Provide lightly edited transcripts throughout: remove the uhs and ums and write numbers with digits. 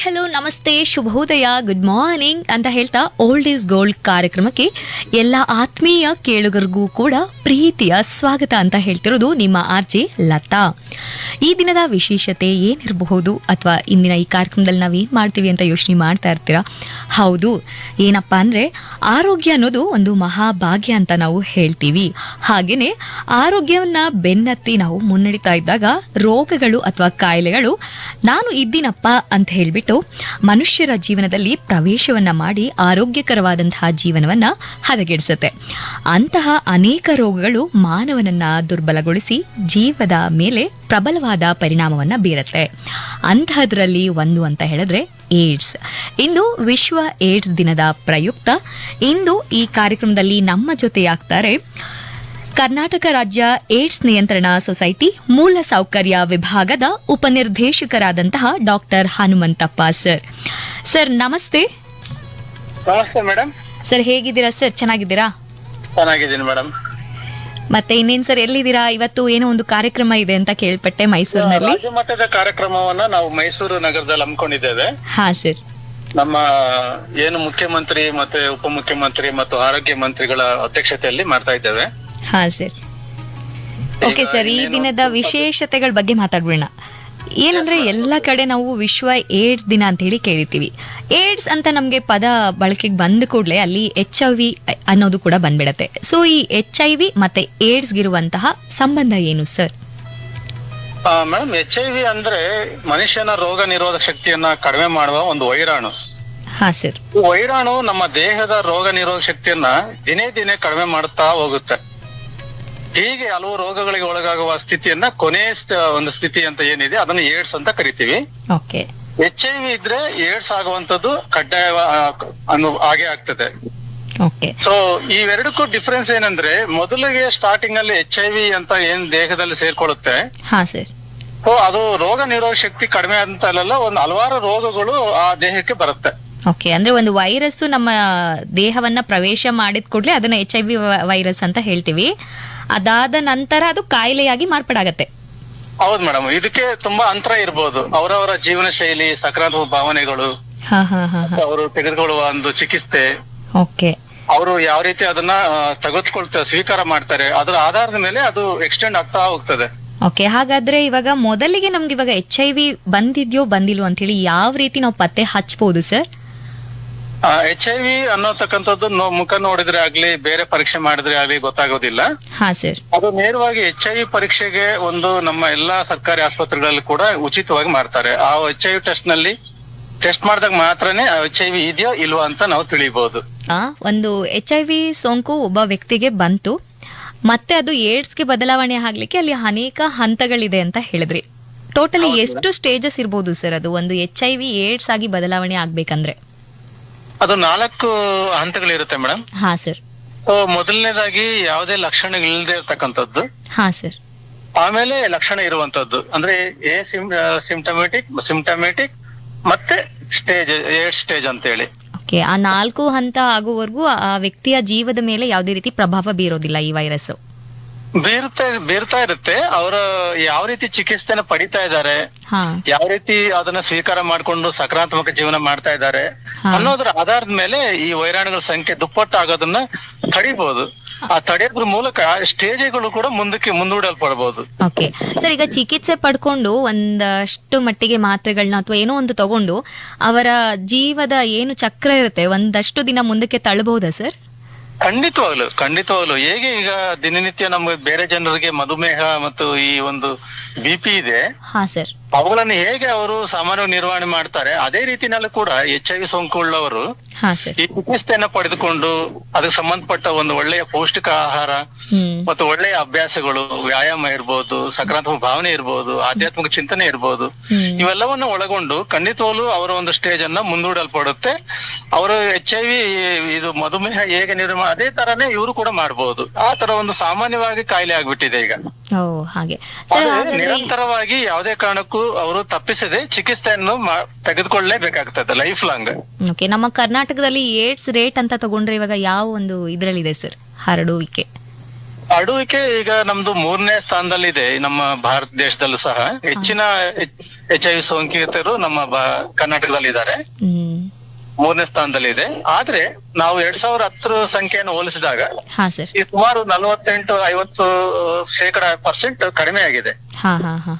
Hello ನಮಸ್ತೆ ಶುಭೋದಯ good morning ಅಂತ ಹೇಳ್ತಾ ಓಲ್ಡ್ ಈಸ್ ಗೋಲ್ಡ್ ಕಾರ್ಯಕ್ರಮಕ್ಕೆ ಎಲ್ಲ ಆತ್ಮೀಯ ಕೇಳುಗರಿಗೂ ಕೂಡ ಪ್ರೀತಿಯ ಸ್ವಾಗತ ಅಂತ ಹೇಳ್ತಿರೋದು ನಿಮ್ಮ ಆರ್ಜೆ ಲತಾ. ಈ ದಿನದ ವಿಶೇಷತೆ ಏನಿರಬಹುದು ಅಥವಾ ಇಂದಿನ ಈ ಕಾರ್ಯಕ್ರಮದಲ್ಲಿ ನಾವೇನ್ ಮಾಡ್ತೀವಿ ಅಂತ ಯೋಚನೆ ಮಾಡ್ತಾ ಇರ್ತೀರಾ? ಹೌದು, ಏನಪ್ಪಾ ಅಂದ್ರೆ ಆರೋಗ್ಯ ಅನ್ನೋದು ಒಂದು ಮಹಾಭಾಗ್ಯ ಅಂತ ನಾವು ಹೇಳ್ತೀವಿ. ಹಾಗೇನೆ ಆರೋಗ್ಯವನ್ನ ಬೆನ್ನತ್ತಿ ನಾವು ಮುನ್ನಡಿತಾ ಇದ್ದಾಗ ರೋಗಗಳು ಅಥವಾ ಕಾಯಿಲೆಗಳು ನಾನು ಇದ್ದೀನಪ್ಪ ಅಂತ ಹೇಳ್ಬಿಟ್ಟು ಮನುಷ್ಯರ ಜೀವನದಲ್ಲಿ ಪ್ರವೇಶವನ್ನ ಮಾಡಿ ಆರೋಗ್ಯಕರವಾದಂತಹ ಜೀವನವನ್ನ ಹದಗೆಡಿಸುತ್ತೆ. ಅಂತಹ ಅನೇಕ ರೋಗಗಳು ಮಾನವನನ್ನ ದುರ್ಬಲಗೊಳಿಸಿ ಜೀವದ ಮೇಲೆ ಪ್ರಬಲವಾದ ಪರಿಣಾಮವನ್ನ ಬೀರುತ್ತೆ. ಅಂತಹದ್ರಲ್ಲಿ ಒಂದು ಅಂತ ಹೇಳಿದ್ರೆ ಏಡ್ಸ್. ಇಂದು ವಿಶ್ವ ಏಡ್ಸ್ ದಿನದ ಪ್ರಯುಕ್ತ ಇಂದು ಈ ಕಾರ್ಯಕ್ರಮದಲ್ಲಿ ನಮ್ಮ ಜೊತೆಯಾಗ್ತಾರೆ ಕರ್ನಾಟಕ ರಾಜ್ಯ ಏಡ್ಸ್ ನಿಯಂತ್ರಣ ಸೊಸೈಟಿ ಮೂಲ ಸೌಕರ್ಯ ವಿಭಾಗದ ಉಪನಿರ್ದೇಶಕರಾದಂತಹ ಡಾಕ್ಟರ್ ಹನುಮಂತಪ್ಪ ಸರ್. ಸರ್ ನಮಸ್ತೆ. ನಮಸ್ತೆ ಮೇಡಮ್. ಸರ್ ಹೇಗಿದ್ದೀರಾ ಸರ್? ಚೆನ್ನಾಗಿದ್ದೀರಾ? ಚೆನ್ನಾಗಿದ್ದೀನಿ ಮೇಡಮ್. ಮತ್ತೆ ಇನ್ನೇನ್ ಸರ್, ಎಲ್ಲಿದ್ದೀರಾ? ಇವತ್ತು ಏನೋ ಒಂದು ಕಾರ್ಯಕ್ರಮ ಇದೆ ಅಂತ ಕೇಳ್ಪಟ್ಟೆ ಮೈಸೂರಿನಲ್ಲಿ. ರಾಜ್ಯ ಮಟ್ಟದ ಕಾರ್ಯಕ್ರಮವನ್ನ ನಾವು ಮೈಸೂರು ನಗರದಲ್ಲಿ ಹಮ್ಮಿಕೊಂಡಿದ್ದೇವೆ. ಹಾ ಸರ್. ನಮ್ಮ ಏನು ಮುಖ್ಯಮಂತ್ರಿ ಮತ್ತೆ ಉಪಮುಖ್ಯಮಂತ್ರಿ ಮತ್ತು ಆರೋಗ್ಯ ಮಂತ್ರಿಗಳ ಅಧ್ಯಕ್ಷತೆಯಲ್ಲಿ ಮಾಡ್ತಾ ಇದ್ದೇವೆ. ಹಾ ಸರ್. ಓಕೆ ಸರ್, ಈ ದಿನದ ವಿಶೇಷತೆಗಳ ಬಗ್ಗೆ ಮಾತಾಡ್ಬಿಡೋಣ. ಏನಂದ್ರೆ ಎಲ್ಲ ಕಡೆ ನಾವು ವಿಶ್ವ ಏಡ್ಸ್ ದಿನ ಅಂತ ಹೇಳಿ ಕೇಳಿರ್ತೀವಿ. ಏಡ್ಸ್ ಅಂತ ನಮ್ಗೆ ಪದ ಬಳಕೆಗೆ ಬಂದ ಕೂಡಲೇ ಅಲ್ಲಿ HIV ಅನ್ನೋದು ಕೂಡ ಬಂದ್ಬಿಡತ್ತೆ. ಸೊ ಈ HIV ಮತ್ತೆ ಏಡ್ಸ್ಗಿರುವಂತಹ ಸಂಬಂಧ ಏನು ಸರ್? ಮೇಡಮ್, HIV ಅಂದ್ರೆ ಮನುಷ್ಯನ ರೋಗ ನಿರೋಧಕ ಶಕ್ತಿಯನ್ನ ಕಡಿಮೆ ಮಾಡುವ ಒಂದು ವೈರಾಣು. ಹಾ ಸರ್. ಈ ವೈರಾಣು ನಮ್ಮ ದೇಹದ ರೋಗ ನಿರೋಧಕ ಶಕ್ತಿಯನ್ನ ದಿನೇ ದಿನೇ ಕಡಿಮೆ ಮಾಡುತ್ತಾ ಹೋಗುತ್ತೆ. ಹೀಗೆ ಹಲವು ರೋಗಗಳಿಗೆ ಒಳಗಾಗುವ ಸ್ಥಿತಿಯನ್ನ ಒಂದು ಸ್ಥಿತಿ ಅಂತ ಏನಿದೆ ಅದನ್ನ ಏಡ್ಸ್ ಅಂತ ಕರಿತೀವಿ. ಓಕೆ. HIV ಇದ್ರೆ ಏಡ್ಸ್ ಆಗುವಂತದ್ದು ಕಡ್ಡಾಯ ಹಾಗೆ ಆಗ್ತದೆ. ಓಕೆ. ಸೊ ಇವೆರಡಕ್ಕೂ ಡಿಫರೆನ್ಸ್ ಏನಂದ್ರೆ, ಮೊದಲಿಗೆ ಸ್ಟಾರ್ಟಿಂಗ್ ಅಲ್ಲಿ HIV ಅಂತ ಏನ್ ದೇಹದಲ್ಲಿ ಸೇರ್ಕೊಳ್ಳುತ್ತೆ, ಹಾ ಸರ್. ಸೊ ಅದು ರೋಗ ನಿರೋಧಕ ಶಕ್ತಿ ಕಡಿಮೆ ಅಂತ ಅಲ್ಲ, ಒಂದು ಹಲವಾರು ರೋಗಗಳು ಆ ದೇಹಕ್ಕೆ ಬರುತ್ತೆ. ಓಕೆ, ಅಂದ್ರೆ ಒಂದು ವೈರಸ್ ನಮ್ಮ ದೇಹವನ್ನ ಪ್ರವೇಶ ಮಾಡಿದ ಕೂಡಲೇ ಅದನ್ನ HIV ವೈರಸ್ ಅಂತ ಹೇಳ್ತೀವಿ. ಅದಾದ ನಂತರ ಅದು ಕಾಯಿಲೆಯಾಗಿ ಮಾರ್ಪಾಡಾಗತ್ತೆ. ಹೌದು ಮೇಡಮ್, ಇದಕ್ಕೆ ತುಂಬಾ ಅಂತರ ಇರ್ಬೋದು. ಅವರವರ ಜೀವನ ಶೈಲಿ, ಸಕಾರಾತ್ಮಕ ಭಾವನೆಗಳು, ಅವರು ತೆಗೆದುಕೊಳ್ಳುವ ಒಂದು ಚಿಕಿತ್ಸೆ, ಓಕೆ, ಅವರು ಯಾವ ರೀತಿ ಅದನ್ನ ತೆಗೆದುಕೊಳ್ತಾರೆ, ಸ್ವೀಕಾರ ಮಾಡ್ತಾರೆ, ಅದರ ಆಧಾರದ ಮೇಲೆ ಅದು ಎಕ್ಸ್ಟೆಂಡ್ ಆಗ್ತಾ ಹೋಗ್ತದೆ. ಓಕೆ. ಹಾಗಾದ್ರೆ ಇವಾಗ ಮೊದಲಿಗೆ ನಮ್ಗೆ ಇವಾಗ HIV ಬಂದಿದ್ಯೋ ಬಂದಿಲ್ವೋ ಅಂತ ಹೇಳಿ ಯಾವ ರೀತಿ ನಾವು ಪತ್ತೆ ಹಚ್ಬಹುದು ಸರ್? HIV ಅನ್ನೋತಕ್ಕಂಥದ್ದು ಮುಖ ನೋಡಿದ್ರೆ ಆಗ್ಲಿ, ಬೇರೆ ಪರೀಕ್ಷೆ ಮಾಡಿದ್ರೆ ಆಗ್ಲಿ ಗೊತ್ತಾಗೋದಿಲ್ಲ. ಹಾ ಸರ್. ಅದು ನೇರವಾಗಿ HIV ಪರೀಕ್ಷೆಗೆ ಒಂದು ನಮ್ಮ ಎಲ್ಲಾ ಸರ್ಕಾರಿ ಆಸ್ಪತ್ರೆಗಳಲ್ಲಿ ಕೂಡ ಉಚಿತವಾಗಿ ಮಾಡ್ತಾರೆ. ಆ HIV ಟೆಸ್ಟ್ ಮಾಡಿದಾಗ ಮಾತ್ರನೇ HIV ಇದೆಯೋ ಇಲ್ವಾ ಅಂತ ನಾವು ತಿಳಿಬಹುದು. ಒಂದು HIV ಸೋಂಕು ಒಬ್ಬ ವ್ಯಕ್ತಿಗೆ ಬಂತು, ಮತ್ತೆ ಅದು ಏಡ್ಸ್ಗೆ ಬದಲಾವಣೆ ಆಗ್ಲಿಕ್ಕೆ ಅಲ್ಲಿ ಅನೇಕ ಹಂತಗಳಿದೆ ಅಂತ ಹೇಳಿದ್ರಿ. ಟೋಟಲಿ ಎಷ್ಟು ಸ್ಟೇಜಸ್ ಇರ್ಬೋದು ಸರ್ ಅದು ಒಂದು HIV ಏಡ್ಸ್ ಆಗಿ ಬದಲಾವಣೆ ಆಗ್ಬೇಕಂದ್ರೆ? ಅದು 4 ಹಂತಗಳಿರುತ್ತೆ ಮೇಡಮ್. ಹಾ ಸರ್. ಮೊದಲನೇದಾಗಿ ಯಾವುದೇ ಲಕ್ಷಣಗಳಿಲ್ಲದೆ ಇರ್ತಕ್ಕಂಥದ್ದು. ಹಾ ಸರ್. ಆಮೇಲೆ ಲಕ್ಷಣ ಇರುವಂತದ್ದು ಅಂದ್ರೆ ಸಿಂಪ್ಟಮ್ಯಾಟಿಕ್ ಮತ್ತೆ ಏಡ್ ಸ್ಟೇಜ್ ಅಂತ ಹೇಳಿ. ಓಕೆ. ಆ 4 ಹಂತ ಆಗುವವರೆಗೂ ಆ ವ್ಯಕ್ತಿಯ ಜೀವದ ಮೇಲೆ ಯಾವುದೇ ರೀತಿ ಪ್ರಭಾವ ಬೀರೋದಿಲ್ಲ ಈ ವೈರಸ್? ಬೀರ್ತಾ ಇರುತ್ತೆ. ಅವರ ಯಾವ ರೀತಿ ಚಿಕಿತ್ಸೆನ ಪಡಿತಾ ಇದ್ದಾರೆ, ಯಾವ ರೀತಿ ಅದನ್ನ ಸ್ವೀಕಾರ ಮಾಡ್ಕೊಂಡು ಸಕಾರಾತ್ಮಕ ಜೀವನ ಮಾಡ್ತಾ ಇದ್ದಾರೆ ಅನ್ನೋದ್ರ ಆಧಾರದ ಮೇಲೆ ಈ ವೈರಾಣುಗಳ ಸಂಖ್ಯೆ ದುಪ್ಪಟ್ಟು ಆಗೋದನ್ನ ತಡಿಬಹುದು. ಆ ತಡೆಯೋದ್ರ ಮೂಲಕ ಸ್ಟೇಜ್ಗಳು ಕೂಡ ಮುಂದೂಡಲ್ಪಡಬಹುದು. ಓಕೆ ಸರ್, ಈಗ ಚಿಕಿತ್ಸೆ ಪಡ್ಕೊಂಡು ಒಂದಷ್ಟು ಮಟ್ಟಿಗೆ ಮಾತ್ರೆಗಳನ್ನ ಅಥವಾ ಏನೋ ಒಂದು ತಗೊಂಡು ಅವರ ಜೀವದ ಏನು ಚಕ್ರ ಇರುತ್ತೆ ಒಂದಷ್ಟು ದಿನ ಮುಂದಕ್ಕೆ ತಳ್ಳಬಹುದಾ ಸರ್? ಖಂಡಿತವಾಗ್ಲು ಹೇಗೆ ಈಗ ದಿನನಿತ್ಯ ನಮ್ಗೆ ಬೇರೆ ಜನರಿಗೆ ಮಧುಮೇಹ ಮತ್ತು ಈ ಒಂದು BP ಇದೆ, ಅವುಗಳನ್ನು ಹೇಗೆ ಅವರು ಸಾಮಾನ್ಯವಾಗಿ ನಿರ್ವಹಣೆ ಮಾಡ್ತಾರೆ, ಅದೇ ರೀತಿನಲ್ಲಿ ಕೂಡ HIV ಸೋಂಕು ಉಳ್ಳವರು ಈ ಚಿಕಿತ್ಸೆಯನ್ನ ಪಡೆದುಕೊಂಡು ಅದಕ್ಕೆ ಸಂಬಂಧಪಟ್ಟ ಒಂದು ಒಳ್ಳೆಯ ಪೌಷ್ಟಿಕ ಆಹಾರ ಮತ್ತು ಒಳ್ಳೆಯ ಅಭ್ಯಾಸಗಳು, ವ್ಯಾಯಾಮ ಇರ್ಬೋದು, ಸಕಾರಾತ್ಮಕ ಭಾವನೆ ಇರ್ಬೋದು, ಆಧ್ಯಾತ್ಮಿಕ ಚಿಂತನೆ ಇರ್ಬೋದು, ಇವೆಲ್ಲವನ್ನು ಒಳಗೊಂಡು ಖಂಡಿತವಾಗ್ಲೂ ಅವರ ಒಂದು ಸ್ಟೇಜ್ ಅನ್ನ ಮುಂದೂಡಲ್ಪಡುತ್ತೆ. ಅವರು HIV ಇದು ಮಧುಮೇಹ ಹೇಗೆ ನಿರ್ವಹಣೆ ಅದೇ ತರನೇ ಇವರು ಕೂಡ ಮಾಡಬಹುದು. ಆ ತರ ಒಂದು ಸಾಮಾನ್ಯವಾಗಿ ಕಾಯಿಲೆ ಆಗ್ಬಿಟ್ಟಿದೆ ಈಗ. ಹಾಗೆ ನಿರಂತರವಾಗಿ ಯಾವುದೇ ಕಾರಣಕ್ಕೂ ಅವರು ತಪ್ಪಿಸದೆ ಚಿಕಿತ್ಸೆಯನ್ನು ತೆಗೆದುಕೊಳ್ಳಲೇಬೇಕಾಗ್ತದೆ ಲೈಫ್ ಲಾಂಗ್. ಓಕೆ. ನಮ್ಮ ಕರ್ನಾಟಕದಲ್ಲಿ ಏಡ್ಸ್ ರೇಟ್ ಅಂತ ತಗೊಂಡ್ರೆ ಇವಾಗ ಯಾವ ಒಂದು ಇದ್ರಲ್ಲಿದೆ ಸರ್ ಹರಡುವಿಕೆ? ಹರಡುವಿಕೆ ಈಗ ನಮ್ದು 3ನೇ ಸ್ಥಾನದಲ್ಲಿದೆ ನಮ್ಮ ಭಾರತ ದೇಶದಲ್ಲೂ ಸಹ. ಹೆಚ್ಚಿನ HIV ಸೋಂಕಿತರು ನಮ್ಮ ಕರ್ನಾಟಕದಲ್ಲಿದ್ದಾರೆ, ಹ್ಮ್ 3ನೇ ಸ್ಥಾನದಲ್ಲಿದೆ. ಆದ್ರೆ ನಾವು 2010 ಸಂಖ್ಯೆಯನ್ನು ಹೋಲಿಸಿದಾಗ ಹಾ ಸರ್. ಈ ಸುಮಾರು 48-50% ಕಡಿಮೆ ಆಗಿದೆ. ಹಾ ಹಾ ಹಾ.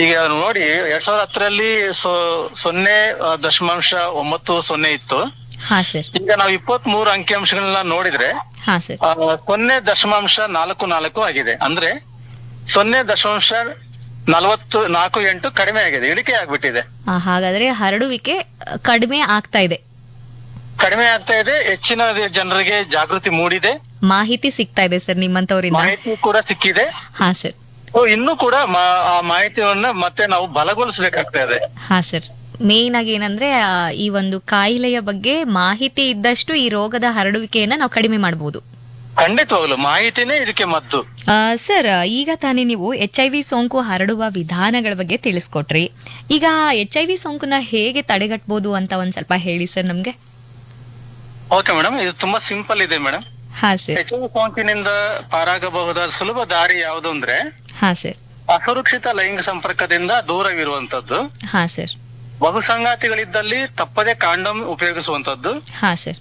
ಈಗ ನೋಡಿ 2010ರಲ್ಲಿ 0.90 ಇತ್ತು. ಹಾ ಸರ್. ಈಗ ನಾವು 23 ಅಂಕಿಅಂಶಗಳನ್ನ ನೋಡಿದ್ರೆ ಹಾ ಸರ್. 0.44 ಆಗಿದೆ. ಅಂದ್ರೆ 0.48 ಕಡಿಮೆ ಆಗಿದೆ, ಇಳಿಕೆ ಆಗ್ಬಿಟ್ಟಿದೆ. ಹಾಗಾದ್ರೆ ಹರಡುವಿಕೆ ಕಡಿಮೆ ಆಗ್ತಾ ಇದೆ. ಹೆಚ್ಚಿನ ಜನರಿಗೆ ಜಾಗೃತಿ ಮೂಡಿದೆ, ಮಾಹಿತಿ ಸಿಗ್ತಾ ಇದೆ ಸರ್ ನಿಮ್ಮಂತವರಿಂದ. ಮಾಹಿತಿ ಕೂಡ ಸಿಕ್ಕಿದೆ. ಹಾ ಸರ್. ಇನ್ನೂ ಕೂಡ ಆ ಮಾಹಿತಿಯನ್ನ ಮತ್ತೆ ನಾವು ಬಲಗೊಳಿಸಬೇಕಾಗ್ತಾ ಇದೆ. ಹಾ ಸರ್. ಮೇನ್ ಆಗಿ ಏನಂದ್ರೆ ಈ ಒಂದು ಕಾಯಿಲೆಯ ಬಗ್ಗೆ ಮಾಹಿತಿ ಇದ್ದಷ್ಟು ಈ ರೋಗದ ಹರಡುವಿಕೆಯನ್ನ ನಾವು ಕಡಿಮೆ ಮಾಡಬಹುದು. ಖಂಡಿತವಾಗ್ಲು ಮಾಹಿತಿನೇ ಇದಕ್ಕೆ ಮದ್ದು. ಸರ್, ಈಗ ತಾನೇ ನೀವು HIV ಸೋಂಕು ಹರಡುವ ವಿಧಾನಗಳ ಬಗ್ಗೆ ತಿಳಿಸ್ಕೊಟ್ರಿ. ಈಗ HIV ಸೋಂಕುನ ಹೇಗೆ ತಡೆಗಟ್ಟಬಹುದು ಅಂತ ಒಂದ್ ಸ್ವಲ್ಪ ಹೇಳಿ ಸರ್ ನಮ್ಗೆ. ಓಕೆ ಮೇಡಮ್, ಇದು ತುಂಬಾ ಸಿಂಪಲ್ ಇದೆ ಮೇಡಮ್. ಹಾ ಸರ್. HIV ಸೋಂಕಿನಿಂದ ಪಾರಾಗಬಹುದಾದ ಸುಲಭ ದಾರಿ ಯಾವುದು ಅಂದ್ರೆ ಹಾ ಸರ್, ಅಸುರಕ್ಷಿತ ಲೈಂಗಿಕ ಸಂಪರ್ಕದಿಂದ ದೂರವಿರುವಂತದ್ದು. ಹಾ ಸರ್. ಬಹುಸಂಗಾತಿಗಳಿದ್ದಲ್ಲಿ ತಪ್ಪದೆ ಕಾಂಡೋಮ್ ಉಪಯೋಗಿಸುವಂತದ್ದು. ಹಾ ಸರ್.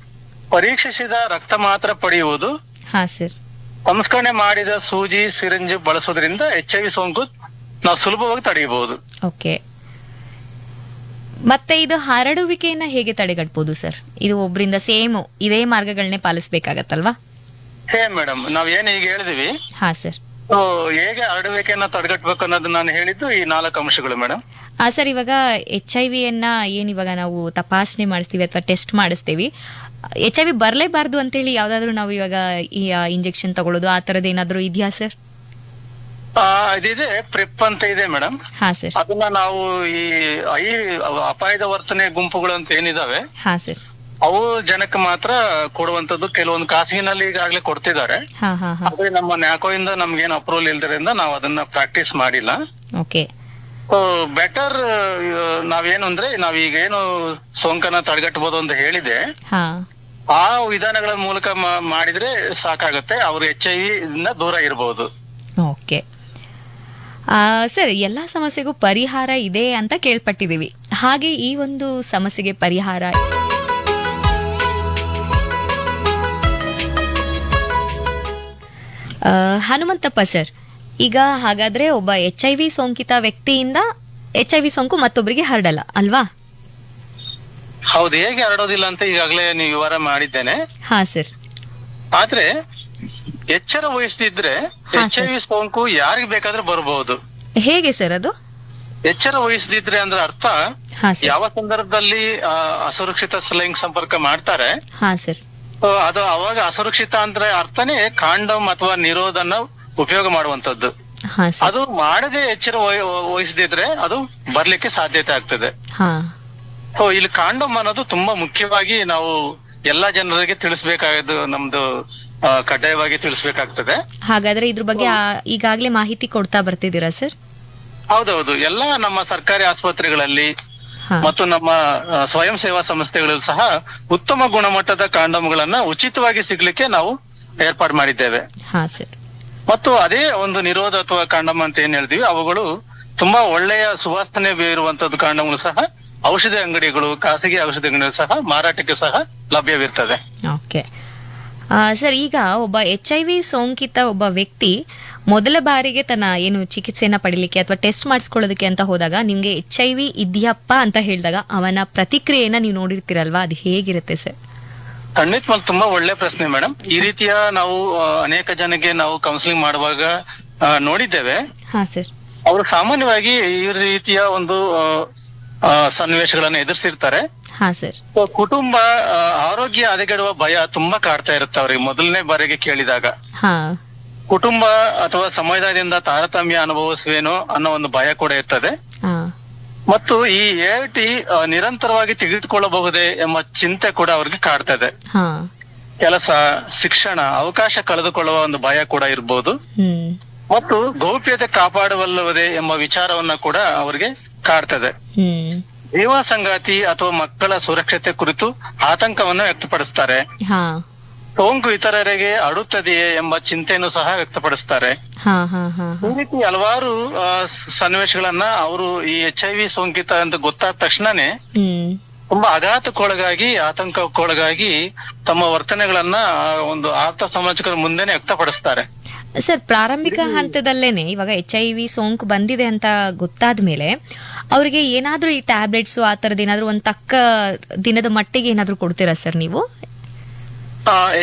ಪರೀಕ್ಷಿಸಿದ ರಕ್ತ ಮಾತ್ರ ಪಡೆಯುವುದು. ಹಾ ಸರ್. ಸಂಸ್ಕರಣೆ ಮಾಡಿದ ಸೂಜಿ ಸಿರಿಂಜ್ ಬಳಸೋದ್ರಿಂದ HIV ಸೋಂಕು ನಾವು ಸುಲಭವಾಗಿ ತಡೆಯಬಹುದು. ಓಕೆ. ಮತ್ತೆ ಇದು ಹರಡುವಿಕೆಯನ್ನ ಹೇಗೆ ತಡೆಗಟ್ಟಬಹುದು ಸರ್? ಇದು ಒಬ್ರಿಂದ ಸೇಮ್ ಇದೇ ಮಾರ್ಗಗಳನ್ನೇ ಪಾಲಿಸಬೇಕಾಗತ್ತಲ್ವಾ? ಸೇಮ್ ಮೇಡಮ್, ನಾವ್ ಏನ್ ಈಗ ಹೇಳಿದಿವಿ. ಹಾ ಸರ್. ಹೇಗೆ ಹರಡುವಿಕೆಯನ್ನ ತಡೆಗಟ್ಟಬೇಕು ಅನ್ನೋದು ನಾನು ಹೇಳಿದ್ದು ಈ 4 ಅಂಶಗಳು ಮೇಡಮ್. ಸರ್, ಇವಾಗ HIV ಯನ್ನ ಏನ್ ಇವಾಗ ನಾವು ತಪಾಸಣೆ ಮಾಡಿಸ್ತೀವಿ ಅಥವಾ ಟೆಸ್ಟ್ ಮಾಡಿಸ್ತೀವಿ, HIV ಬರ್ಲೇಬಾರ್ದು ಅಂತೇಳಿ ಯಾವ್ದಾದ್ರು ನಾವು ಇವಾಗ ಈ ಇಂಜೆಕ್ಷನ್ ತಗೊಳ್ಳೋದು ಆ ತರದ್ ಏನಾದ್ರು ಇದೆಯಾ ಸರ್? ಇದಿದೆ, ಪ್ರಿಪ್ ಅಂತ ಇದೆ ಮೇಡಮ್. ಹಾ ಸರ್. ಅದನ್ನ ನಾವು ಈ ಅಪಾಯದ ವರ್ತನೆ ಗುಂಪುಗಳು ಅಂತ ಏನಿದಾವೆ, ಹಾ ಸರ್, ಅವು ಜನಕ್ಕೆ ಮಾತ್ರ ಕೊಡುವಂತದ್ದು. ಕೆಲವೊಂದು ಖಾಸಗಿನಲ್ಲಿ ಈಗಾಗಲೇ ಕೊಡ್ತಿದ್ದಾರೆ. ಹಾ ಹಾ ಹಾ. ಆದ್ರೆ ನಮ್ಮ ನ್ಯಾಕೋ ಇಂದ ನಮ್ಗೇನು ಅಪ್ರೂವಲ್ ಇಲ್ದರಿಂದ ನಾವು ಅದನ್ನ ಪ್ರಾಕ್ಟೀಸ್ ಮಾಡಿಲ್ಲ. ಓಕೆ. ಬೆಟರ್ ನಾವೇನು ಅಂದ್ರೆ ನಾವೀಗೇನು ಸೋಂಕನ್ನ ತಡೆಗಟ್ಟಬಹುದು ಅಂತ ಹೇಳಿದೆ, ಹಾ, ಆ ವಿಧಾನಗಳ ಮೂಲಕ ಮಾಡಿದ್ರೆ ಸಾಕಾಗುತ್ತೆ. ಅವರು HIV ಇಂದ ದೂರ ಇರಬಹುದು. ಓಕೆ. ಸರ್, ಎಲ್ಲಾ ಸಮಸ್ಯೆಗೂ ಪರಿಹಾರ ಇದೆ ಅಂತ ಕೇಳ್ಪಟ್ಟಿದೀವಿ. ಹಾಗೆ ಈ ಒಂದು ಸಮಸ್ಯೆಗೆ ಪರಿಹಾರ ಹನುಮಂತಪ್ಪ ಸರ್, ಈಗ ಹಾಗಾದ್ರೆ ಒಬ್ಬ HIV ಸೋಂಕಿತ ವ್ಯಕ್ತಿಯಿಂದ HIV ಸೋಂಕು ಮತ್ತೊಬ್ಬರಿಗೆ ಹರಡಲ್ಲ ಅಲ್ವಾ? ಹೌದು, ಹೇಗೆ ಹರಡೋದಿಲ್ಲ ಅಂತ ಈಗಾಗಲೇ ನೀವು ವಿವರ ಮಾಡಿದ್ದೇನೆ. ಹಾ ಸರ್. ಆದ್ರೆ ಎಚ್ಚರ ವಹಿಸದಿದ್ರೆ HIV ಸೋಂಕು ಯಾರಿಗೆ ಬೇಕಾದ್ರೂ ಬರಬಹುದು. ಹೇಗೆ ಸರ್ ಅದು? ಎಚ್ಚರ ವಹಿಸದಿದ್ರೆ ಅಂದ್ರೆ ಅರ್ಥ, ಯಾವ ಸಂದರ್ಭದಲ್ಲಿ ಅಸುರಕ್ಷಿತ ಲೈಂಗಿಕ ಸಂಪರ್ಕ ಮಾಡ್ತಾರೆ, ಹಾ ಸರ್, ಅದು ಅವಾಗ ಅಸುರಕ್ಷಿತ ಅಂದ್ರೆ ಅರ್ಥನೇ ಕಾಂಡೋಮ್ ಅಥವಾ ನಿರೋಧನ ಉಪಯೋಗ ಮಾಡುವಂತದ್ದು. ಅದು ಮಾಡದೆ ಎಚ್ಚರ ವಹಿಸದಿದ್ರೆ ಅದು ಬರ್ಲಿಕ್ಕೆ ಸಾಧ್ಯತೆ ಆಗ್ತದೆ. ಸೊ ಇಲ್ಲಿ ಕಾಂಡೋಮ್ ಅನ್ನೋದು ತುಂಬಾ ಮುಖ್ಯವಾಗಿ ನಾವು ಎಲ್ಲಾ ಜನರಿಗೆ ತಿಳಿಸ್ಬೇಕಾದ್ದು, ನಮ್ದು ಕಡ್ಡಾಯವಾಗಿ ತಿಳಿಸ್ಬೇಕಾಗ್ತದೆ. ಹಾಗಾದ್ರೆ ಇದ್ರ ಬಗ್ಗೆ ಈಗಾಗ್ಲೇ ಮಾಹಿತಿ ಕೊಡ್ತಾ ಬರ್ತಿದ್ದೀರಾ ಸರ್? ಹೌದೌದು, ಎಲ್ಲಾ ನಮ್ಮ ಸರ್ಕಾರಿ ಆಸ್ಪತ್ರೆಗಳಲ್ಲಿ ಮತ್ತು ನಮ್ಮ ಸ್ವಯಂ ಸೇವಾ ಸಂಸ್ಥೆಗಳಲ್ಲಿ ಸಹ ಉತ್ತಮ ಗುಣಮಟ್ಟದ ಕಾಂಡೋಮ್ಗಳನ್ನ ಉಚಿತವಾಗಿ ಸಿಗ್ಲಿಕ್ಕೆ ನಾವು ಏರ್ಪಾಡು ಮಾಡಿದ್ದೇವೆ. ಮತ್ತು ಅದೇ ಒಂದು ನಿರೋಧ ಅಥವಾ ಕಾಂಡೋಮ್ ಅಂತ ಏನ್ ಹೇಳ್ತೀವಿ, ಅವುಗಳು ತುಂಬಾ ಒಳ್ಳೆಯ ಸುವಾಸನೆ ಬೀರುವಂತದ್ದು ಕಾಂಡೋಮ್ಗಳು ಸಹ ಔಷಧಿ ಅಂಗಡಿಗಳು, ಖಾಸಗಿ ಔಷಧಿ ಅಂಗಡಿಗಳು ಸಹ ಮಾರಾಟಕ್ಕೆ ಸಹ ಲಭ್ಯವಿರ್ತದೆ. ಓಕೆ ಸರ್, ಈಗ ಒಬ್ಬ HIV ಸೋಂಕಿತ ಒಬ್ಬ ವ್ಯಕ್ತಿ ಮೊದಲ ಬಾರಿಗೆ ತನ್ನ ಏನು ಚಿಕಿತ್ಸೆಯನ್ನ ಪಡಿಲಿಕ್ಕೆ ಅಥವಾ ಟೆಸ್ಟ್ ಮಾಡಿಸ್ಕೊಳ್ಳೋದಕ್ಕೆ ಅಂತ ಹೋದಾಗ ನಿಮ್ಗೆ HIV ಇದೆಯಪ್ಪ ಅಂತ ಹೇಳಿದಾಗ ಅವನ ಪ್ರತಿಕ್ರಿಯೆಯನ್ನ ನೀವು ನೋಡಿರ್ತೀರಲ್ವಾ, ಅದು ಹೇಗಿರುತ್ತೆ ಸರ್? ಖಂಡಿತ ತುಂಬಾ ಒಳ್ಳೆ ಪ್ರಶ್ನೆ ಮೇಡಮ್. ಈ ರೀತಿಯ ನಾವು ಅನೇಕ ಜನಕ್ಕೆ ನಾವು ಕೌನ್ಸಿಲಿಂಗ್ ಮಾಡುವಾಗ ನೋಡಿದ್ದೇವೆ. ಹಾ ಸರ್. ಅವರು ಸಾಮಾನ್ಯವಾಗಿ ಈ ರೀತಿಯ ಒಂದು ಸನ್ನಿವೇಶಗಳನ್ನ ಎದುರಿಸಿರ್ತಾರೆ. ಹಾ ಸರ್. ಕುಟುಂಬ ಆರೋಗ್ಯ ಹದಗೆಡುವ ಭಯ ತುಂಬಾ ಕಾಡ್ತಾ ಇರುತ್ತೆ ಅವ್ರಿಗೆ ಮೊದಲನೇ ಬಾರಿಗೆ ಕೇಳಿದಾಗ. ಕುಟುಂಬ ಅಥವಾ ಸಮುದಾಯದಿಂದ ತಾರತಮ್ಯ ಅನುಭವಿಸುವೇನೋ ಅನ್ನೋ ಒಂದು ಭಯ ಕೂಡ ಇರ್ತದೆ. ಮತ್ತು ಈ ART ನಿರಂತರವಾಗಿ ತೆಗೆದುಕೊಳ್ಳಬಹುದೇ ಎಂಬ ಚಿಂತೆ ಕೂಡ ಅವ್ರಿಗೆ ಕಾಡ್ತದೆ. ಕೆಲಸ, ಶಿಕ್ಷಣ, ಅವಕಾಶ ಕಳೆದುಕೊಳ್ಳುವ ಒಂದು ಭಯ ಕೂಡ ಇರ್ಬೋದು. ಮತ್ತು ಗೌಪ್ಯತೆ ಕಾಪಾಡಬಲ್ಲದೆ ಎಂಬ ವಿಚಾರವನ್ನ ಕೂಡ ಅವ್ರಿಗೆ ಕಾಡ್ತದೆ. ಜೀವ ಸಂಗಾತಿ ಅಥವಾ ಮಕ್ಕಳ ಸುರಕ್ಷತೆ ಕುರಿತು ಆತಂಕವನ್ನ ವ್ಯಕ್ತಪಡಿಸ್ತಾರೆ. ಸೋಂಕು ಇತರರಿಗೆ ಹರಡುತ್ತದೆಯೇ ಎಂಬ ಚಿಂತೆಯನ್ನು ಸಹ ವ್ಯಕ್ತಪಡಿಸ್ತಾರೆ. ಹಾ ಹಾ ಹಾ ಈ ರೀತಿ ಹಲವಾರು ಸನ್ನಿವೇಶಗಳನ್ನ ಅವರು ಈ HIV ಸೋಂಕಿತ ಅಂತ ಗೊತ್ತಾದ ತಕ್ಷಣನೇ ಹ್ಮ್ ತುಂಬಾ ಆಘಾತಕ್ಕೊಳಗಾಗಿ, ಆತಂಕಕ್ಕೊಳಗಾಗಿ ತಮ್ಮ ವರ್ತನೆಗಳನ್ನ ಒಂದು ಆಪ್ತ ಸಮಾಲೋಚಕರ ಮುಂದೆನೆ ವ್ಯಕ್ತಪಡಿಸ್ತಾರೆ. ಸರ್, ಪ್ರಾರಂಭಿಕ ಹಂತದಲ್ಲೇನೆ ಇವಾಗ HIV ಸೋಂಕು ಬಂದಿದೆ ಅಂತ ಗೊತ್ತಾದ ಮೇಲೆ ಅವರಿಗೆ ಏನಾದ್ರೂ ಈ ಟ್ಯಾಬ್ಲೆಟ್ಸ್ ಆ ತರದ್ ಏನಾದ್ರು ಒಂದ್ ತಕ್ಕ ದಿನದ ಮಟ್ಟಿಗೆ ಏನಾದ್ರು ಕೊಡ್ತೀರಾ ಸರ್ ನೀವು?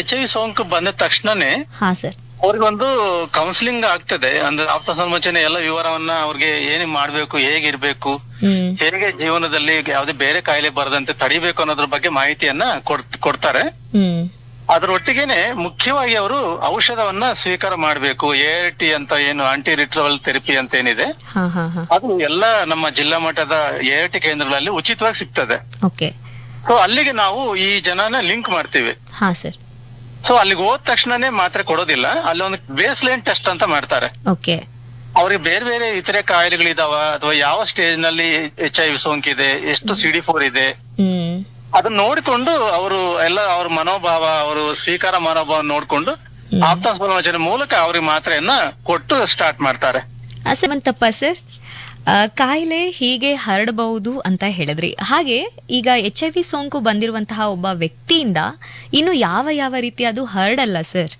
HIV ಸೋಂಕು ಬಂದ ತಕ್ಷಣನೇ ಹಾ ಸರ್. ಅವ್ರಿಗೊಂದು ಕೌನ್ಸಿಲಿಂಗ್ ಆಗ್ತದೆ. ಅಂದ್ರೆ ಆಪ್ತ ಸಮಾಲೋಚನೆ ಎಲ್ಲ ವಿವರವನ್ನ ಅವ್ರಿಗೆ ಏನ್ ಮಾಡ್ಬೇಕು, ಹೇಗಿರ್ಬೇಕು, ಹ್ಮ್ ಹೇಗೆ ಜೀವನದಲ್ಲಿ ಯಾವುದೇ ಬೇರೆ ಕಾಯಿಲೆ ಬರದಂತೆ ತಡಿಬೇಕು ಅನ್ನೋದ್ರ ಬಗ್ಗೆ ಮಾಹಿತಿಯನ್ನ ಕೊಡ್ತಾರೆ. ಹ್ಮ್ ಅದರೊಟ್ಟಿಗೆನೆ ಮುಖ್ಯವಾಗಿ ಅವರು ಔಷಧವನ್ನ ಸ್ವೀಕಾರ ಮಾಡ್ಬೇಕು. ART ಅಂತ ಏನು ಆಂಟಿ ರಿಟ್ರೋವಲ್ ಥೆರಪಿ ಅಂತ ಏನಿದೆ, ಹಾ ಹಾ ಹಾ ಅದು ಎಲ್ಲ ನಮ್ಮ ಜಿಲ್ಲಾ ಮಟ್ಟದ ART ಕೇಂದ್ರಗಳಲ್ಲಿ ಉಚಿತವಾಗಿ ಸಿಗ್ತದೆ. ಓಕೆ. ಸೊ ಅಲ್ಲಿಗೆ ನಾವು ಈ ಜನನ ಲಿಂಕ್ ಮಾಡ್ತೀವಿ. ಹಾ ಸರ್. ಸೊ ಅಲ್ಲಿಗೆ ಹೋದ ತಕ್ಷಣನೇ ಮಾತ್ರೆ ಕೊಡೋದಿಲ್ಲ, ಅಲ್ಲಿ ಒಂದು ಬೇಸ್ ಲೈನ್ ಟೆಸ್ಟ್ ಅಂತ ಮಾಡ್ತಾರೆ. ಓಕೆ. ಅವ್ರಿಗೆ ಬೇರೆ ಬೇರೆ ಇತರೆ ಕಾಯಿಲೆಗಳಿದಾವ ಅಥವಾ ಯಾವ ಸ್ಟೇಜ್ ನಲ್ಲಿ HIV ಸೋಂಕಿದೆ, ಎಷ್ಟು CD4 ಇದೆ, ಹ್ಮ್ ಅದನ್ನ ನೋಡಿಕೊಂಡು ಅವರು ಎಲ್ಲ ಅವ್ರ ಮನೋಭಾವ, ಅವರು ಸ್ವೀಕಾರ ಮನೋಭಾವ ನೋಡ್ಕೊಂಡು ಆಪ್ತ ಸಮಾಲೋಚನೆ ಮೂಲಕ ಅವ್ರಿಗೆ ಮಾತ್ರೆಯನ್ನ ಕೊಟ್ಟು ಸ್ಟಾರ್ಟ್ ಮಾಡ್ತಾರೆ. ಅಸಮಂತಪ್ಪ ಸರ್, ಕಾಯಿಲೆ ಹೀಗೆ ಹರಡಬಹುದು ಅಂತ ಹೇಳಿದ್ರಿ. ಹಾಗೆ ಈಗ HIV ಸೋಂಕು ಬಂದಿರುವಂತಹ ಒಬ್ಬ ವ್ಯಕ್ತಿಯಿಂದ ಇನ್ನು ಯಾವ ಯಾವ ರೀತಿ ಅದು ಹರಡಲ್ಲ ಸರ್?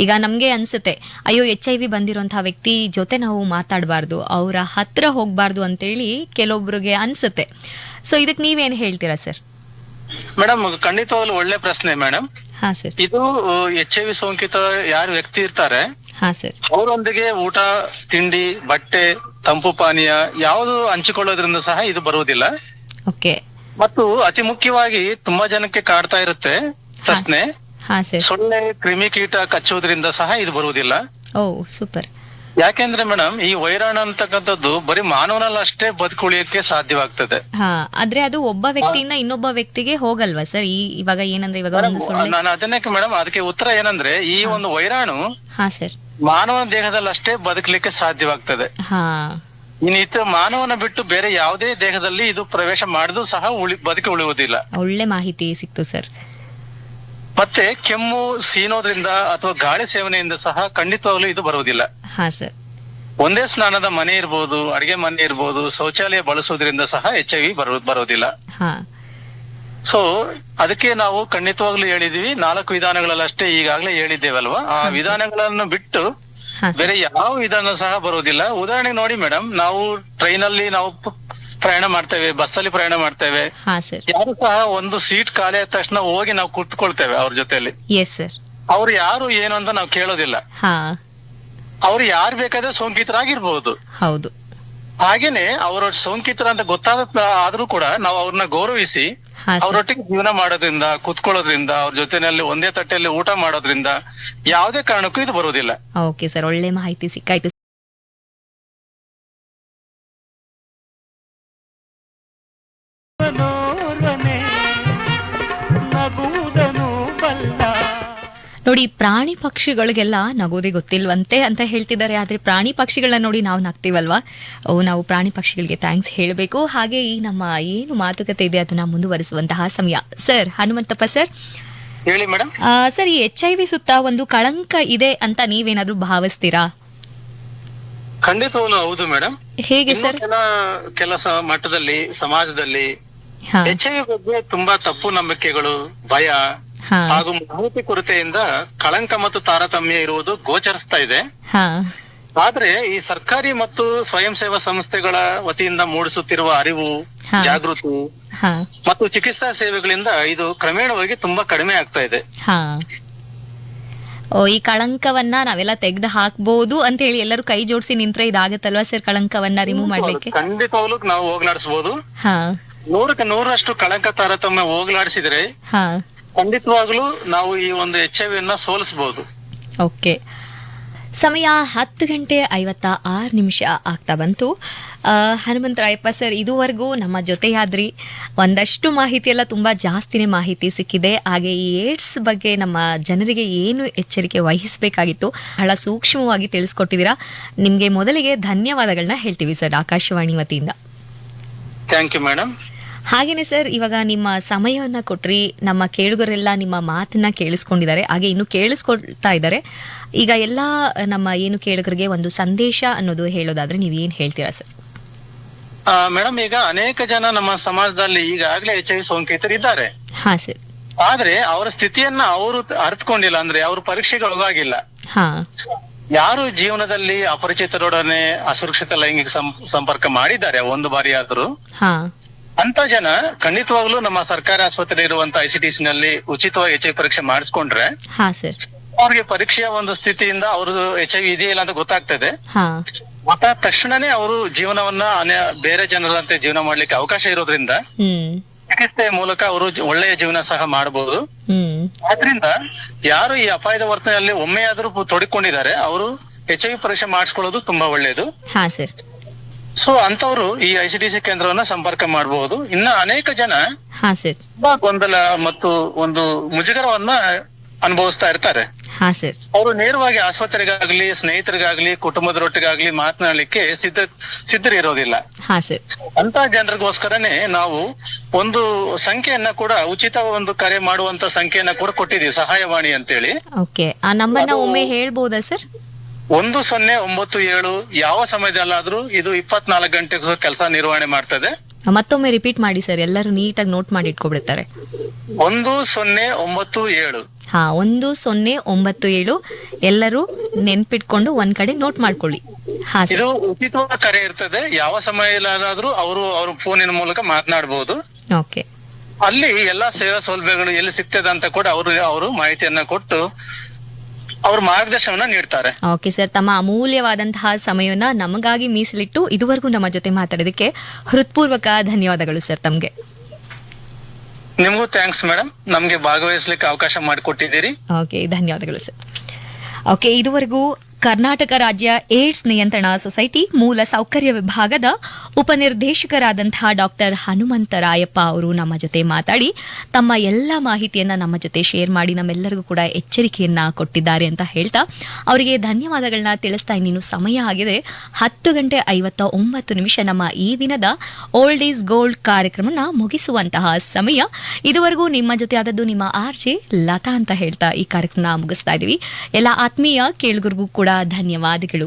ಈಗ ನಮ್ಗೆ ಅನ್ಸುತ್ತೆ, ಅಯ್ಯೋ HIV ಬಂದಿರುವಂತಹ ವ್ಯಕ್ತಿ ಜೊತೆ ನಾವು ಮಾತಾಡಬಾರ್ದು, ಅವರ ಹತ್ರ ಹೋಗ್ಬಾರ್ದು ಅಂತೇಳಿ ಕೆಲವೊಬ್ರಿಗೆ ಅನ್ಸುತ್ತೆ. ಸೊ ಇದಕ್ ನೀವೇನ್ ಹೇಳ್ತೀರಾ ಸರ್? ಮೇಡಮ್, ಖಂಡಿತವಾಗ್ಲೂ ಒಳ್ಳೆ ಪ್ರಶ್ನೆ ಮೇಡಮ್. ಹಾ ಸರ್. ಇದು HIV ಸೋಂಕಿತ ಯಾರು ವ್ಯಕ್ತಿ ಇರ್ತಾರೆ, ಹಾ ಸರ್, ಅವರೊಂದಿಗೆ ಊಟ, ತಿಂಡಿ, ಬಟ್ಟೆ, ತಂಪು ಪಾನೀಯ ಯಾವುದು ಹಂಚಿಕೊಳ್ಳೋದ್ರಿಂದ ಸಹ ಇದು ಬರುವುದಿಲ್ಲ. ಓಕೆ. ಮತ್ತು ಅತಿ ಮುಖ್ಯವಾಗಿ ತುಂಬಾ ಜನಕ್ಕೆ ಕಾಡ್ತಾ ಇರುತ್ತೆ ಪ್ರಶ್ನೆ, ಹಾ ಸರ್. ಸೊಳ್ಳೆ, ಕ್ರಿಮಿಕೀಟ ಕಚ್ಚುವುದರಿಂದ ಸಹ ಇದು ಬರುವುದಿಲ್ಲ. ಓ ಸೂಪರ್. ಯಾಕೆಂದ್ರೆ ಮೇಡಮ್, ಈ ವೈರಾಣು ಅಂತಕ್ಕಂಥದ್ದು ಬರೀ ಮಾನವನಲ್ಲಿ ಅಷ್ಟೇ ಬದುಕುಳಿಯಕ್ಕೆ ಸಾಧ್ಯವಾಗ್ತದೆ. ಹಾ, ಆದ್ರೆ ಅದು ಒಬ್ಬ ವ್ಯಕ್ತಿಯಿಂದ ಇನ್ನೊಬ್ಬ ವ್ಯಕ್ತಿಗೆ ಹೋಗಲ್ವಾ ಸರ್? ಇವಾಗ ಏನಂದ್ರೆ ಇವಾಗ ಒಂದು ಸೊಳ್ಳೆ. ನಾನು ಅದನ್ನಕ್ಕೆ ಮೇಡಮ್, ಅದಕ್ಕೆ ಉತ್ತರ ಏನಂದ್ರೆ, ಈ ಒಂದು ವೈರಾಣು ಹಾ ಸರ್, ಮಾನವನ ದೇಹದಲ್ಲಿ ಅಷ್ಟೇ ಬದುಕಲಿಕ್ಕೆ ಸಾಧ್ಯವಾಗ್ತದೆ. ಹಾ, ಇನ್ನು ಮಾನವನ ಬಿಟ್ಟು ಬೇರೆ ಯಾವುದೇ ದೇಹದಲ್ಲಿ ಇದು ಪ್ರವೇಶ ಮಾಡಿದ್ರು ಸಹ ಬದುಕಿ ಉಳಿಯುವುದಿಲ್ಲ. ಒಳ್ಳೆ ಮಾಹಿತಿ ಸಿಕ್ತು ಸರ್. ಮತ್ತೆ ಕೆಮ್ಮು, ಸೀನೋದ್ರಿಂದ ಅಥವಾ ಗಾಳಿ ಸೇವನೆಯಿಂದ ಸಹ ಖಂಡಿತವಾಗ್ಲೂ ಇದು ಬರುವುದಿಲ್ಲ. ಹಾ ಸರ್. ಒಂದೇ ಸ್ನಾನದ ಮನೆ ಇರ್ಬೋದು, ಅಡಿಗೆ ಮನೆ ಇರ್ಬೋದು, ಶೌಚಾಲಯ ಬಳಸೋದ್ರಿಂದ ಸಹ HIV ಬರೋದಿಲ್ಲ. ಹಾ. ಸೊ ಅದಕ್ಕೆ ನಾವು ಖಂಡಿತವಾಗ್ಲೂ ಹೇಳಿದೀವಿ, 4 ವಿಧಾನಗಳಲ್ಲಷ್ಟೇ ಈಗಾಗಲೇ ಹೇಳಿದ್ದೇವಲ್ವಾ, ಆ ವಿಧಾನಗಳನ್ನು ಬಿಟ್ಟು ಬೇರೆ ಯಾವ ವಿಧಾನ ಸಹ ಬರೋದಿಲ್ಲ. ಉದಾಹರಣೆಗೆ ನೋಡಿ ಮೇಡಮ್, ನಾವು ಟ್ರೈನ್ ಅಲ್ಲಿ ನಾವು ಪ್ರಯಾಣ ಮಾಡ್ತೇವೆ, ಬಸ್ ಅಲ್ಲಿ ಪ್ರಯಾಣ ಮಾಡ್ತೇವೆ, ಯಾರು ಸಹ ಒಂದು ಸೀಟ್ ಖಾಲಿ ಆದ ತಕ್ಷಣ ಹೋಗಿ ನಾವು ಕೂತ್ಕೊಳ್ತೇವೆ ಅವ್ರ ಜೊತೆಲಿ. ಅವ್ರು ಯಾರು ಏನು ಅಂತ ನಾವು ಕೇಳೋದಿಲ್ಲ. ಅವ್ರು ಯಾರು ಬೇಕಾದ್ರೆ ಸೋಂಕಿತರಾಗಿರ್ಬಹುದು. ಹೌದು. ಹಾಗೇನೆ ಅವರ ಸೋಂಕಿತರ ಅಂತ ಗೊತ್ತಾದ ಆದ್ರೂ ಕೂಡ ನಾವು ಅವ್ರನ್ನ ಗೌರವಿಸಿ ಅವರೊಟ್ಟಿಗೆ ಜೀವನ ಮಾಡೋದ್ರಿಂದ, ಕುತ್ಕೊಳ್ಳೋದ್ರಿಂದ, ಅವ್ರ ಜೊತೆನಲ್ಲಿ ಒಂದೇ ತಟ್ಟೆಯಲ್ಲಿ ಊಟ ಮಾಡೋದ್ರಿಂದ ಯಾವುದೇ ಕಾರಣಕ್ಕೂ ಇದು ಬರುವುದಿಲ್ಲ. ಓಕೆ ಸರ್, ಒಳ್ಳೆ ಮಾಹಿತಿ ಸಿಕ್ಕಾಯ್ತು. ನೋಡಿ, ಪ್ರಾಣಿ ಪಕ್ಷಿಗಳಿಗೆಲ್ಲ ನಗೋದೇ ಗೊತ್ತಿಲ್ವಂತೆ ಅಂತ ಹೇಳ್ತಿದ್ದಾರೆ. ಆದ್ರೆ ಪ್ರಾಣಿ ಪಕ್ಷಿಗಳನ್ನ ನೋಡಿ ನಾವು ನಗ್ತೀವಲ್ವಾ? ನಾವು ಪ್ರಾಣಿ ಪಕ್ಷಿಗಳಿಗೆ ಥ್ಯಾಂಕ್ಸ್ ಹೇಳಬೇಕು. ಹಾಗೆ ಈ ನಮ್ಮ ಏನು ಮಾತುಕತೆ ಇದೆ ಅದನ್ನ ಮುಂದುವರಿಸುವಂತಹ ಸಮಯ. ಸರ್, ಹನುಮಂತಪ್ಪ ಸರ್, ಹೇಳಿ ಮೇಡಮ್. ಸರ್, ಈ HIV ಸುತ್ತ ಒಂದು ಕಳಂಕ ಇದೆ ಅಂತ ನೀವೇನಾದ್ರೂ ಭಾವಿಸ್ತೀರಾ? ಖಂಡಿತವಾಗ್ಲೂ ಹೌದು ಮೇಡಮ್. ಹೇಗೆ ಸರ್? ಕೆಲಸ ಮಟ್ಟದಲ್ಲಿ, ಸಮಾಜದಲ್ಲಿ HIV ಬಗ್ಗೆ ತುಂಬಾ ತಪ್ಪು ನಂಬಿಕೆಗಳು, ಭಯ ಹಾಗೂ ಮಾಹಿತಿ ಕೊರತೆಯಿಂದ ಕಳಂಕ ಮತ್ತು ತಾರತಮ್ಯ ಇರುವುದು ಗೋಚರಿಸ್ತಾ ಇದೆ. ಆದ್ರೆ ಈ ಸರ್ಕಾರಿ ಮತ್ತು ಸ್ವಯಂ ಸೇವಾ ಸಂಸ್ಥೆಗಳ ವತಿಯಿಂದ ಮೂಡಿಸುತ್ತಿರುವ ಅರಿವು, ಜಾಗೃತಿ ಮತ್ತು ಚಿಕಿತ್ಸಾ ಸೇವೆಗಳಿಂದ ಇದು ಕ್ರಮೇಣವಾಗಿ ತುಂಬಾ ಕಡಿಮೆ ಆಗ್ತಾ ಇದೆ. ಈ ಕಳಂಕವನ್ನ ನಾವೆಲ್ಲ ತೆಗೆದು ಹಾಕ್ಬಹುದು ಅಂತ ಹೇಳಿ ಎಲ್ಲರೂ ಕೈ ಜೋಡಿಸಿ ನಿಂತ್ರೆ ಇದಾಗತ್ತಲ್ವಾ ಸರ್? ಕಳಂಕವನ್ನ ರಿಮೂವ್ ಮಾಡ್ಲಿಕ್ಕೆ ಖಂಡಿತವಾಗ್ಲೂ ನಾವು ಹೋಗ್ಲಾಡಿಸಬಹುದು. 100ಕ್ಕೆ 100ರಷ್ಟು ಕಳಂಕ ತಾರತಮ್ಯ ಹೋಗ್ಲಾಡಿಸಿದ್ರೆ ಖಂಡಿತವಾಗ್ಲೂ ನಾವು ಈ ಒಂದು HIV ಸೋಲಿಸಬಹುದು. ಓಕೆ, ಸಮಯ 10:56 ಆಗ್ತಾ ಬಂತು. ಹನುಮಂತರಾಯಪ್ಪ ಸರ್, ಇದುವರೆಗೂ ನಮ್ಮ ಜೊತೆಯಾದ್ರಿ. ಒಂದಷ್ಟು ಮಾಹಿತಿ ಎಲ್ಲ ತುಂಬಾ ಜಾಸ್ತಿನೇ ಮಾಹಿತಿ ಸಿಕ್ಕಿದೆ. ಹಾಗೆ ಈ ಏಡ್ಸ್ ಬಗ್ಗೆ ನಮ್ಮ ಜನರಿಗೆ ಏನು ಎಚ್ಚರಿಕೆ ವಹಿಸಬೇಕಾಗಿತ್ತು ಬಹಳ ಸೂಕ್ಷ್ಮವಾಗಿ ತಿಳಿಸ್ಕೊಟ್ಟಿದ್ದೀರಾ. ನಿಮ್ಗೆ ಮೊದಲಿಗೆ ಧನ್ಯವಾದಗಳನ್ನ ಹೇಳ್ತೀವಿ ಸರ್, ಆಕಾಶವಾಣಿ ವತಿಯಿಂದ. Thank you madam. ಹಾಗೇನೆ ಸರ್, ಇವಾಗ ನಿಮ್ಮ ಸಮಯವನ್ನ ಕೊಟ್ರಿ, ನಮ್ಮ ಕೇಳುಗರೆಲ್ಲ ನಿಮ್ಮ ಮಾತನ್ನ ಕೇಳಿಸ್ಕೊಂಡಿದ್ದಾರೆ, ಹಾಗೆ ಇನ್ನು ಕೇಳಿಸ್ಕೊಳ್ತಾ ಇದ್ದಾರೆ. ಈಗ ಎಲ್ಲ ನಮ್ಮ ಏನು ಕೇಳುಗರಿಗೆ ಒಂದು ಸಂದೇಶ ಅನ್ನೋದು ಹೇಳೋದಾದ್ರೆ ನೀವು ಏನ್ ಹೇಳ್ತೀರಾ ಸರ್? ಮೇಡಮ್, ಈಗ ಅನೇಕ ಜನ ನಮ್ಮ ಸಮಾಜದಲ್ಲಿ ಈಗಾಗಲೇ HIV ಸೋಂಕಿತರಿದ್ದಾರೆ. ಹಾ ಸರ್. ಆದ್ರೆ ಅವರ ಸ್ಥಿತಿಯನ್ನ ಅವರು ಅರ್ಥಕೊಂಡಿಲ್ಲ, ಅಂದ್ರೆ ಅವರು ಪರೀಕ್ಷೆಗೆ ಒಳಗಾಗಿಲ್ಲ. ಹಾ. ಯಾರು ಜೀವನದಲ್ಲಿ ಅಪರಿಚಿತರೊಡನೆ ಅಸುರಕ್ಷಿತ ಲೈಂಗಿಕ ಸಂಪರ್ಕ ಮಾಡಿದ್ದಾರೆ ಒಂದು ಬಾರಿ ಆದ್ರೂ, ಹಾ, ಅಂತ ಜನ ಖಂಡಿತವಾಗ್ಲೂ ನಮ್ಮ ಸರ್ಕಾರಿ ಆಸ್ಪತ್ರೆ ಇರುವಂತ ICTC ನಲ್ಲಿ ಉಚಿತವಾಗಿ HIV ಪರೀಕ್ಷೆ ಮಾಡಿಸ್ಕೊಂಡ್ರೆ ಹಾ ಸರ್, ಅವ್ರಿಗೆ ಪರೀಕ್ಷೆಯ ಒಂದು ಸ್ಥಿತಿಯಿಂದ ಅವ್ರದ್ದು HIV ಇದೆಯಿಲ್ಲ ಅಂತ ಗೊತ್ತಾಗ್ತದೆ. ಹಾ, ಗೊತ್ತಾದ ತಕ್ಷಣನೇ ಅವರು ಜೀವನವನ್ನ ಬೇರೆ ಜನರಂತೆ ಜೀವನ ಮಾಡ್ಲಿಕ್ಕೆ ಅವಕಾಶ ಇರೋದ್ರಿಂದ ಚಿಕಿತ್ಸೆ ಮೂಲಕ ಅವರು ಒಳ್ಳೆಯ ಜೀವನ ಸಹ ಮಾಡಬಹುದು. ಆದ್ರಿಂದ ಯಾರು ಈ ಅಪಾಯದ ವರ್ತನೆಯಲ್ಲಿ ಒಮ್ಮೆಯಾದ್ರೂ ತೊಡಕೊಂಡಿದ್ದಾರೆ ಅವರು HIV ಪರೀಕ್ಷೆ ಮಾಡಿಸ್ಕೊಳ್ಳೋದು ತುಂಬಾ ಒಳ್ಳೆಯದು. ಹಾ ಸರ್. ಸೊ ಅಂತವ್ರು ಈ ICTC ಕೇಂದ್ರವನ್ನ ಸಂಪರ್ಕ ಮಾಡಬಹುದು. ಇನ್ನ ಅನೇಕ ಜನ ಹಾ ಸರ್, ತುಂಬಾ ಗೊಂದಲ ಮತ್ತು ಒಂದು ಮುಜುಗರವನ್ನ ಅನುಭವಿಸ್ತಾ ಇರ್ತಾರೆ. ಹಾ ಸರ್. ಅವರು ನೇರವಾಗಿ ಆಸ್ಪತ್ರೆಗಾಗ್ಲಿ, ಸ್ನೇಹಿತರಿಗಾಗ್ಲಿ, ಕುಟುಂಬದರೊಟ್ಟಿಗಾಗ್ಲಿ ಮಾತನಾಡ್ಲಿಕ್ಕೆ ಸಿದ್ಧರಿರೋದಿಲ್ಲ. ಹಾ ಸರ್. ಅಂತ ಜನರಿಗೋಸ್ಕರನೇ ನಾವು ಒಂದು ಸಂಖ್ಯೆಯನ್ನ ಕೂಡ, ಉಚಿತ ಒಂದು ಕರೆ ಮಾಡುವಂತ ಸಂಖ್ಯೆಯನ್ನ ಕೂಡ ಕೊಟ್ಟಿದೀವಿ, ಸಹಾಯವಾಣಿ ಅಂತೇಳಿ. ಓಕೆ, ಆ ನಂಬರ್ನ ಒಮ್ಮೆ ಹೇಳ್ಬೋದಾ ಸರ್? 1097. ಯಾವ ಸಮಯದಲ್ಲಾದ್ರೂ ಇದು 24 ಗಂಟೆ ಕೆಲಸ ನಿರ್ವಹಣೆ ಮಾಡ್ತದೆ. ಮತ್ತೊಮ್ಮೆ ರಿಪೀಟ್ ಮಾಡಿ ಸರ್, ಎಲ್ಲರೂ ನೀಟಾಗಿ ನೋಟ್ ಮಾಡಿ ಇಟ್ಕೊಬಿಡ್ತಾರೆ. 1097. ಹಾ, 1097. ಎಲ್ಲರೂ ನೆನ್ಪಿಟ್ಕೊಂಡು ಒಂದ್ ಕಡೆ ನೋಟ್ ಮಾಡ್ಕೊಳ್ಳಿ. ಹಾ ಸರ್. ಇದು ಉಚಿತವಾದ ಕರೆ ಇರ್ತದೆ. ಯಾವ ಸಮಯದಲ್ಲಾದ್ರೂ ಅವ್ರ ಫೋನಿನ ಮೂಲಕ ಮಾತನಾಡಬಹುದು. ಓಕೆ. ಅಲ್ಲಿ ಎಲ್ಲಾ ಸೇವಾ ಸೌಲಭ್ಯಗಳು ಎಲ್ಲಿ ಸಿಗ್ತದೆ ಅಂತ ಕೂಡ ಅವರು ಮಾಹಿತಿಯನ್ನ ಕೊಟ್ಟು ಅವ್ರ ಮಾರ್ಗದರ್ಶನವನ್ನ ನೀಡ್ತಾರೆ. ಓಕೆ ಸರ್, ತಮ್ಮ ಅಮೂಲ್ಯವಾದಂತಹ ಸಮಯವನ್ನ ನಮಗಾಗಿ ಮೀಸಲಿಟ್ಟು ಇದುವರೆಗೂ ನಮ್ಮ ಜೊತೆ ಮಾತಾಡೋದಕ್ಕೆ ಹೃತ್ಪೂರ್ವಕ ಧನ್ಯವಾದಗಳು ಸರ್ ತಮ್ಗೆ. ನಿಮಗೂ ಥ್ಯಾಂಕ್ಸ್ ಮೇಡಮ್, ನಮ್ಗೆ ಭಾಗವಹಿಸ್ಲಿಕ್ಕೆ ಅವಕಾಶ ಮಾಡಿಕೊಟ್ಟಿದ್ದೀರಿ. ಓಕೆ, ಧನ್ಯವಾದಗಳು ಸರ್. ಓಕೆ, ಇದುವರೆಗೂ ಕರ್ನಾಟಕ ರಾಜ್ಯ ಏಡ್ಸ್ ನಿಯಂತ್ರಣ ಸೊಸೈಟಿ ಮೂಲ ಸೌಕರ್ಯ ವಿಭಾಗದ ಉಪನಿರ್ದೇಶಕರಾದಂತಹ ಡಾಕ್ಟರ್ ಹನುಮಂತರಾಯಪ್ಪ ಅವರು ನಮ್ಮ ಜೊತೆ ಮಾತಾಡಿ ತಮ್ಮ ಎಲ್ಲ ಮಾಹಿತಿಯನ್ನ ನಮ್ಮ ಜೊತೆ ಶೇರ್ ಮಾಡಿ ನಮ್ಮೆಲ್ಲರಿಗೂ ಕೂಡ ಎಚ್ಚರಿಕೆಯನ್ನ ಕೊಟ್ಟಿದ್ದಾರೆ ಅಂತ ಹೇಳ್ತಾ ಅವರಿಗೆ ಧನ್ಯವಾದಗಳನ್ನ ತಿಳಿಸ್ತಾ, ಇನ್ನೇನು ಸಮಯ ಆಗಿದೆ 10:59 ನಮ್ಮ ಈ ದಿನದ ಓಲ್ಡ್ ಈಸ್ ಗೋಲ್ಡ್ ಕಾರ್ಯಕ್ರಮನ ಮುಗಿಸುವಂತಹ ಸಮಯ. ಇದುವರೆಗೂ ನಿಮ್ಮ ಜೊತೆ ಆದದ್ದು ನಿಮ್ಮ RJ ಲತಾ ಅಂತ ಹೇಳ್ತಾ ಈ ಕಾರ್ಯಕ್ರಮ ಮುಗಿಸ್ತಾ ಇದೀವಿ. ಎಲ್ಲ ಆತ್ಮೀಯ ಕೇಳುಗರಿಗೂ ಕೂಡ ಧನ್ಯವಾದಗಳು.